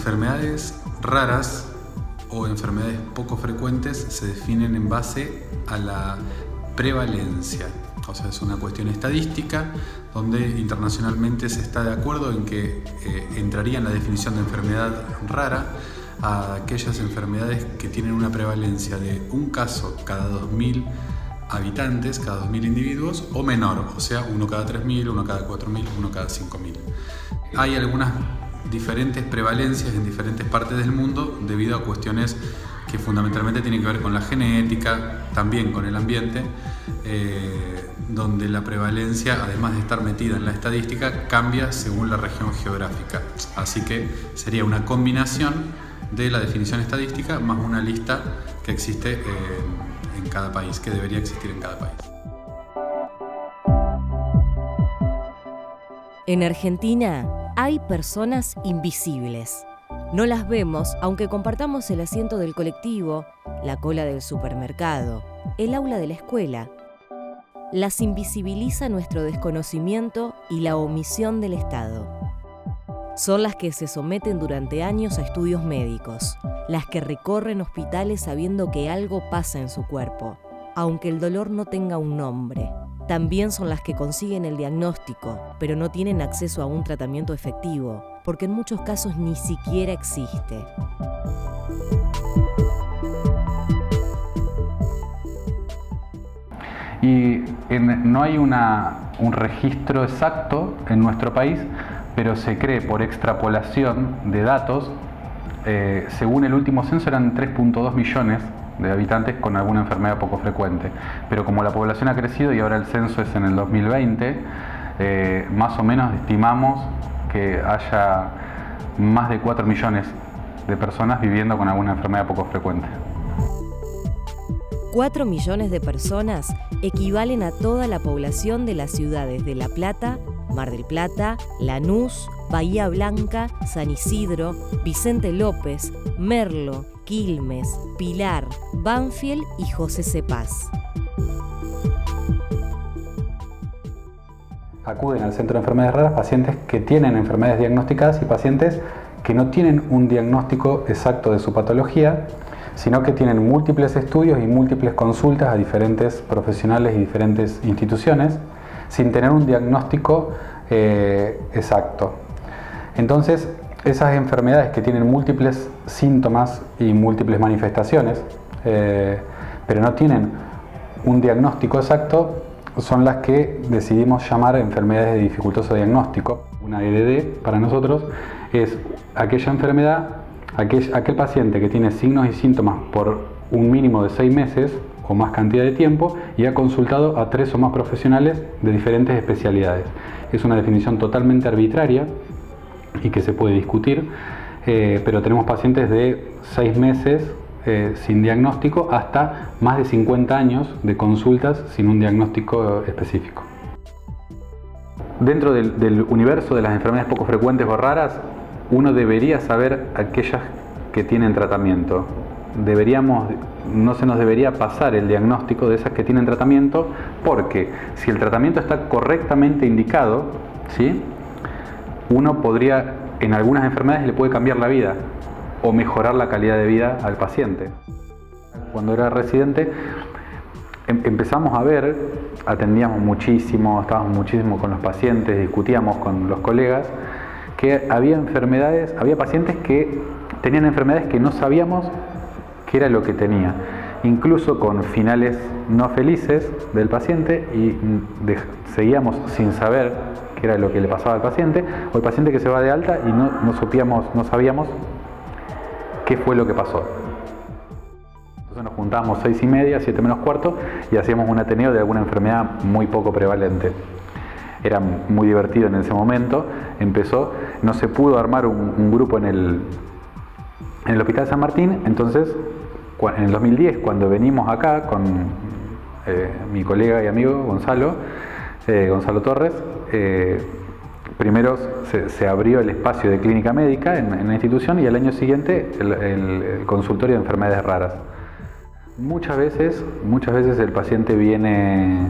enfermedades raras o enfermedades poco frecuentes se definen en base a la prevalencia. O sea, es una cuestión estadística donde internacionalmente se está de acuerdo en que entraría en la definición de enfermedad rara a aquellas enfermedades que tienen una prevalencia de un caso cada 2.000 habitantes, cada 2.000 individuos, o menor, o sea, uno cada 3.000, uno cada 4.000, uno cada 5.000. Hay algunas diferentes prevalencias en diferentes partes del mundo debido a cuestiones que fundamentalmente tienen que ver con la genética, también con el ambiente, donde la prevalencia, además de estar metida en la estadística, cambia según la región geográfica. Así que sería una combinación de la definición estadística más una lista que existe en cada país, que debería existir en cada país. En Argentina hay personas invisibles. No las vemos aunque compartamos el asiento del colectivo, la cola del supermercado, el aula de la escuela. Las invisibiliza nuestro desconocimiento y la omisión del Estado. Son las que se someten durante años a estudios médicos, las que recorren hospitales sabiendo que algo pasa en su cuerpo, aunque el dolor no tenga un nombre. También son las que consiguen el diagnóstico, pero no tienen acceso a un tratamiento efectivo, porque en muchos casos ni siquiera existe. Y no hay un registro exacto en nuestro país, pero se cree por extrapolación de datos, según el último censo eran 3.2 millones de habitantes con alguna enfermedad poco frecuente. Pero como la población ha crecido y ahora el censo es en el 2020, más o menos estimamos que haya más de 4 millones de personas viviendo con alguna enfermedad poco frecuente. 4 millones de personas equivalen a toda la población de las ciudades de La Plata, Mar del Plata, Lanús, Bahía Blanca, San Isidro, Vicente López, Merlo, Quilmes, Pilar, Banfield y José Cepaz. Acuden al Centro de Enfermedades Raras pacientes que tienen enfermedades diagnosticadas y pacientes que no tienen un diagnóstico exacto de su patología, sino que tienen múltiples estudios y múltiples consultas a diferentes profesionales y diferentes instituciones sin tener un diagnóstico exacto. Entonces, esas enfermedades que tienen múltiples síntomas y múltiples manifestaciones, pero no tienen un diagnóstico exacto, son las que decidimos llamar enfermedades de dificultoso diagnóstico. Una EDD para nosotros es aquella enfermedad, aquel paciente que tiene signos y síntomas por un mínimo de 6 meses o más cantidad de tiempo y ha consultado a 3 o más profesionales de diferentes especialidades. Es una definición totalmente arbitraria y que se puede discutir, pero tenemos pacientes de 6 meses sin diagnóstico hasta más de 50 años de consultas sin un diagnóstico específico. Dentro del universo de las enfermedades poco frecuentes o raras, uno debería saber aquellas que tienen tratamiento. No se nos debería pasar el diagnóstico de esas que tienen tratamiento, porque si el tratamiento está correctamente indicado, ¿sí?, uno podría, en algunas enfermedades le puede cambiar la vida o mejorar la calidad de vida al paciente. Cuando era residente empezamos a ver, atendíamos muchísimo, estábamos muchísimo con los pacientes, discutíamos con los colegas, que había pacientes que tenían enfermedades que no sabíamos qué era lo que tenía, incluso con finales no felices del paciente, y seguíamos sin saber qué era lo que le pasaba al paciente, o el paciente que se va de alta y no sabíamos qué fue lo que pasó. Entonces nos juntábamos 6:30, 7 menos cuarto y hacíamos un ateneo de alguna enfermedad muy poco prevalente. Era muy divertido en ese momento. No se pudo armar un grupo en el Hospital San Martín, entonces en el 2010, cuando venimos acá con mi colega y amigo Gonzalo Torres, primero se abrió el espacio de clínica médica en la institución y al año siguiente el consultorio de enfermedades raras. Muchas veces el paciente viene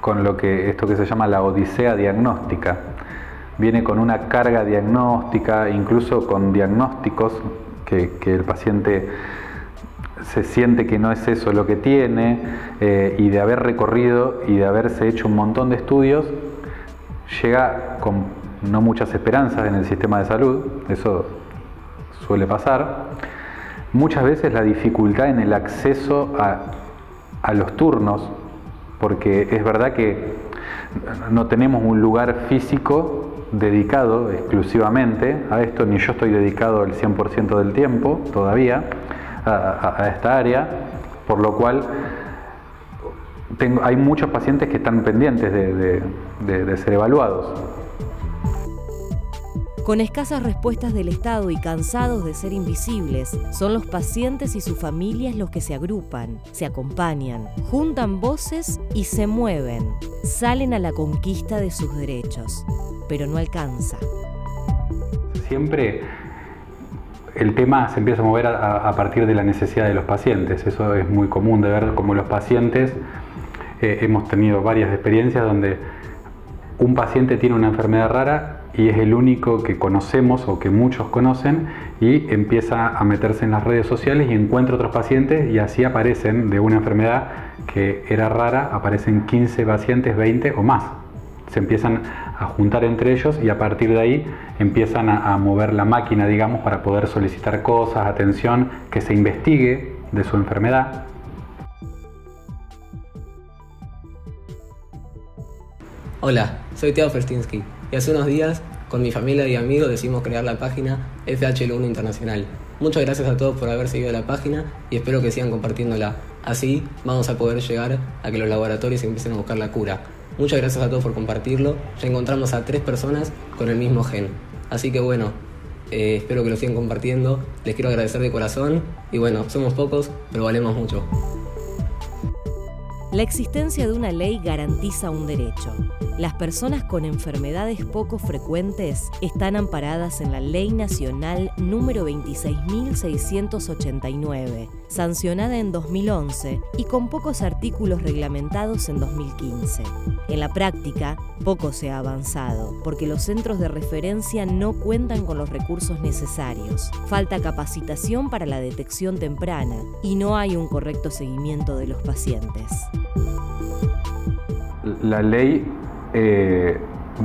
con esto que se llama la odisea diagnóstica. viene con una carga diagnóstica, incluso con diagnósticos que el paciente se siente que no es eso lo que tiene, y de haber recorrido y de haberse hecho un montón de estudios, llega con no muchas esperanzas en el sistema de salud. Eso suele pasar. Muchas veces la dificultad en el acceso a los turnos, porque es verdad que no tenemos un lugar físico dedicado exclusivamente a esto, ni yo estoy dedicado el 100% del tiempo todavía a esta área, por lo cual hay muchos pacientes que están pendientes de ser evaluados. Con escasas respuestas del Estado y cansados de ser invisibles, son los pacientes y sus familias los que se agrupan, se acompañan, juntan voces y se mueven. Salen a la conquista de sus derechos, pero no alcanza. Siempre el tema se empieza a mover a partir de la necesidad de los pacientes. Eso es muy común de ver como los pacientes, hemos tenido varias experiencias donde un paciente tiene una enfermedad rara y es el único que conocemos o que muchos conocen, y empieza a meterse en las redes sociales y encuentra otros pacientes, y así aparecen de una enfermedad que era rara, aparecen 15 pacientes, 20 o más. Se empiezan a juntar entre ellos y a partir de ahí empiezan a mover la máquina, digamos, para poder solicitar cosas, atención, que se investigue de su enfermedad. Hola, soy Teo Ferstinsky y hace unos días con mi familia y amigos decidimos crear la página FHL1 Internacional. Muchas gracias a todos por haber seguido la página y espero que sigan compartiéndola. Así vamos a poder llegar a que los laboratorios empiecen a buscar la cura. Muchas gracias a todos por compartirlo. Ya encontramos a 3 personas con el mismo gen. Así que bueno, espero que lo sigan compartiendo. Les quiero agradecer de corazón y bueno, somos pocos, pero valemos mucho. La existencia de una ley garantiza un derecho. Las personas con enfermedades poco frecuentes están amparadas en la Ley Nacional número 26.689, sancionada en 2011 y con pocos artículos reglamentados en 2015. En la práctica, poco se ha avanzado, porque los centros de referencia no cuentan con los recursos necesarios. Falta capacitación para la detección temprana y no hay un correcto seguimiento de los pacientes. La ley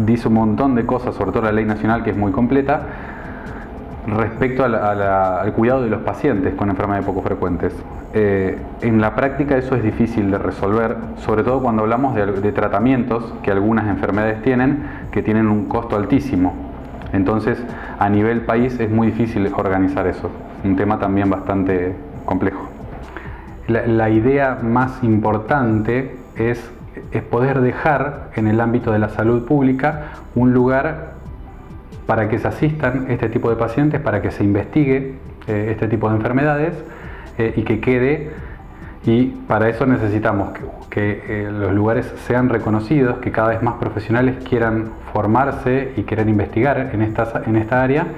dice un montón de cosas, sobre todo la ley nacional, que es muy completa, respecto al cuidado de los pacientes con enfermedades poco frecuentes. En la práctica eso es difícil de resolver, sobre todo cuando hablamos de tratamientos que algunas enfermedades tienen, que tienen un costo altísimo. Entonces, a nivel país es muy difícil organizar eso. Un tema también bastante complejo. La idea más importante es poder dejar en el ámbito de la salud pública un lugar para que se asistan este tipo de pacientes, para que se investigue este tipo de enfermedades y que quede, y para eso necesitamos que los lugares sean reconocidos, que cada vez más profesionales quieran formarse y quieran investigar en esta área,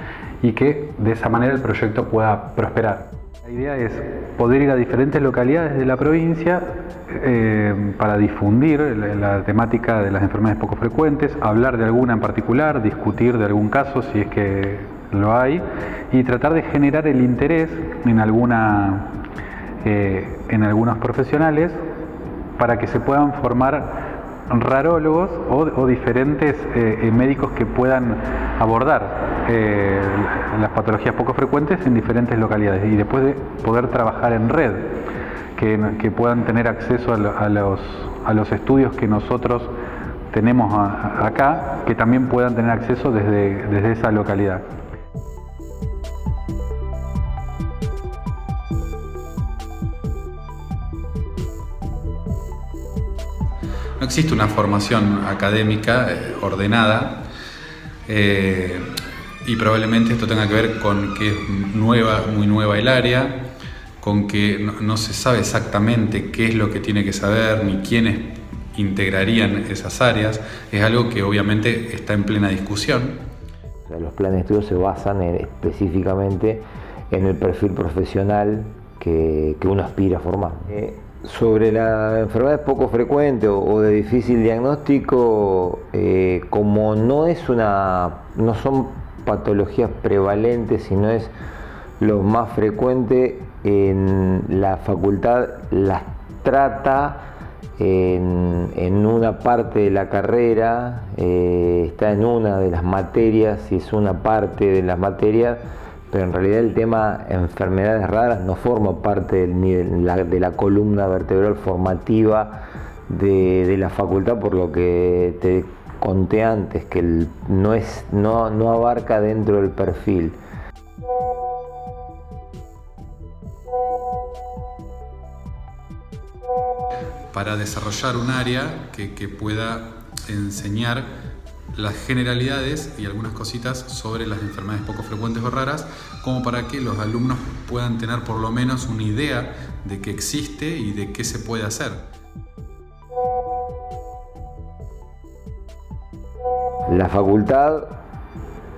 y que de esa manera el proyecto pueda prosperar. La idea es poder ir a diferentes localidades de la provincia para difundir la temática de las enfermedades poco frecuentes, hablar de alguna en particular, discutir de algún caso si es que lo hay, y tratar de generar el interés en algunos profesionales para que se puedan formar rarólogos o diferentes médicos que puedan abordar las patologías poco frecuentes en diferentes localidades, y después de poder trabajar en red, que puedan tener acceso a los estudios que nosotros tenemos acá, que también puedan tener acceso desde esa localidad. No existe una formación académica ordenada, y probablemente esto tenga que ver con que es muy nueva el área, con que no se sabe exactamente qué es lo que tiene que saber ni quiénes integrarían esas áreas. Es algo que obviamente está en plena discusión. O sea, los planes de estudio se basan específicamente en el perfil profesional que uno aspira a formar. Sobre la enfermedad poco frecuente o de difícil diagnóstico, como no son patologías prevalentes, sino es lo más frecuente, en la facultad las trata en una parte de la carrera, está en una de las materias y es una parte de las materias, pero en realidad el tema enfermedades raras no forma parte de la columna vertebral formativa de la facultad, por lo que te conté antes, que no abarca dentro del perfil. Para desarrollar un área que pueda enseñar las generalidades y algunas cositas sobre las enfermedades poco frecuentes o raras, como para que los alumnos puedan tener por lo menos una idea de que existe y de qué se puede hacer. La facultad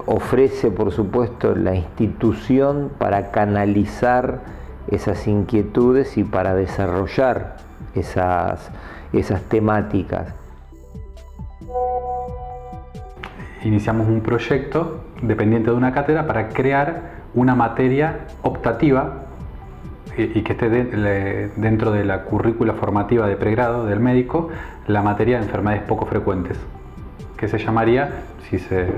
ofrece, por supuesto, la institución para canalizar esas inquietudes y para desarrollar esas temáticas. Iniciamos un proyecto dependiente de una cátedra para crear una materia optativa y que esté dentro de la currícula formativa de pregrado del médico, la materia de enfermedades poco frecuentes, que se llamaría, si se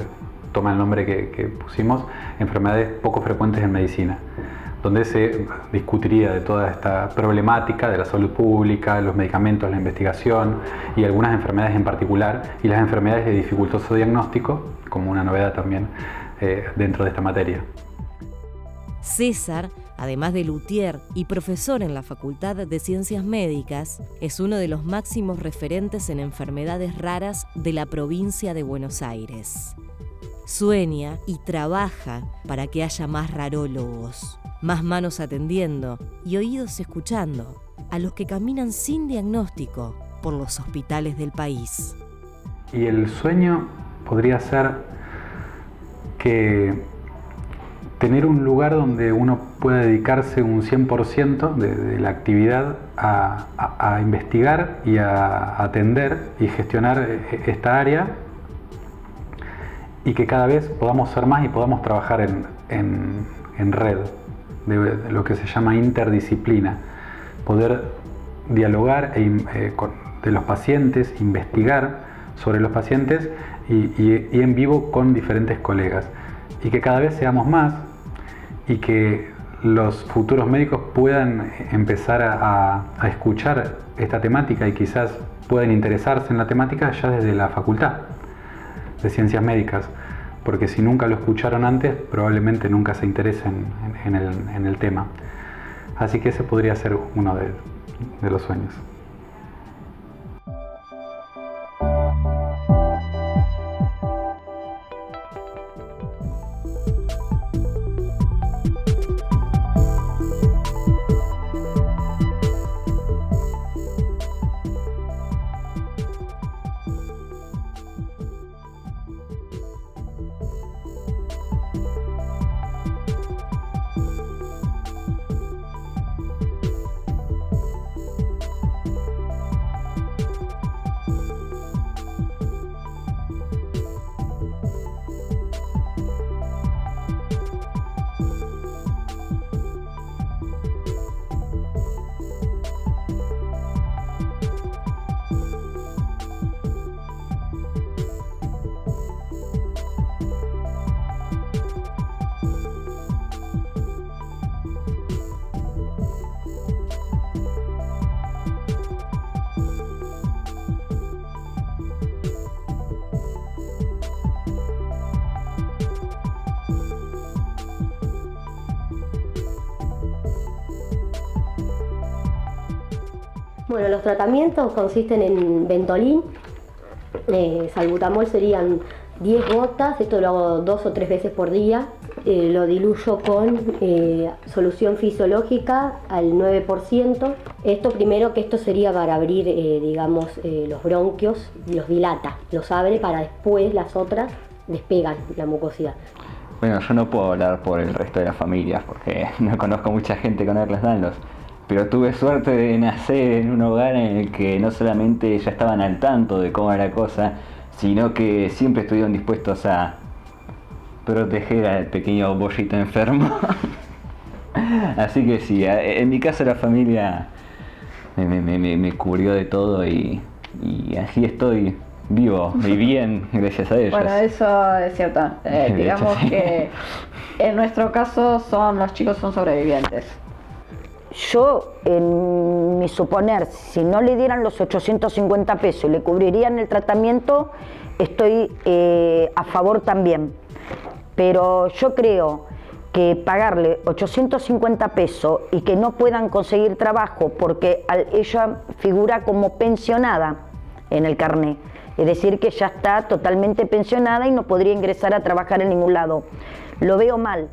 toma el nombre que pusimos, enfermedades poco frecuentes en medicina, donde se discutiría de toda esta problemática de la salud pública, los medicamentos, la investigación y algunas enfermedades en particular, y las enfermedades de dificultoso diagnóstico, como una novedad también dentro de esta materia. César, además de luthier y profesor en la Facultad de Ciencias Médicas, es uno de los máximos referentes en enfermedades raras de la provincia de Buenos Aires. Sueña y trabaja para que haya más rarólogos, más manos atendiendo y oídos escuchando a los que caminan sin diagnóstico por los hospitales del país. Y el sueño podría ser que tener un lugar donde uno pueda dedicarse un 100% de la actividad a investigar y a atender y gestionar esta área, y que cada vez podamos ser más y podamos trabajar en red, de lo que se llama interdisciplina, poder dialogar de los pacientes, investigar sobre los pacientes y en vivo con diferentes colegas, y que cada vez seamos más y que los futuros médicos puedan empezar a escuchar esta temática y quizás puedan interesarse en la temática ya desde la facultad de Ciencias Médicas, porque si nunca lo escucharon antes, probablemente nunca se interesen en el tema. Así que ese podría ser uno de los sueños. Bueno, los tratamientos consisten en Ventolin, salbutamol serían 10 gotas, esto lo hago 2 o 3 veces por día, lo diluyo con solución fisiológica al 9%. Esto sería para abrir, digamos, los bronquios, los dilata, los abre para después las otras despegan la mucosidad. Bueno, yo no puedo hablar por el resto de las familias porque no conozco mucha gente con Ehlers-Danlos. pero tuve suerte de nacer en un hogar en el que no solamente ya estaban al tanto de cómo era la cosa, sino que siempre estuvieron dispuestos a proteger al pequeño bollito enfermo. Así que sí, en mi caso la familia me cubrió de todo y así estoy vivo y bien gracias a ellos. Bueno, eso es cierto. Digamos sí. que en nuestro caso los chicos son sobrevivientes. Yo, en mi suponer, si no le dieran los 850 pesos y le cubrirían el tratamiento, estoy a favor también. Pero yo creo que pagarle 850 pesos y que no puedan conseguir trabajo porque ella figura como pensionada en el carnet, es decir, que ya está totalmente pensionada y no podría ingresar a trabajar en ningún lado. Lo veo mal.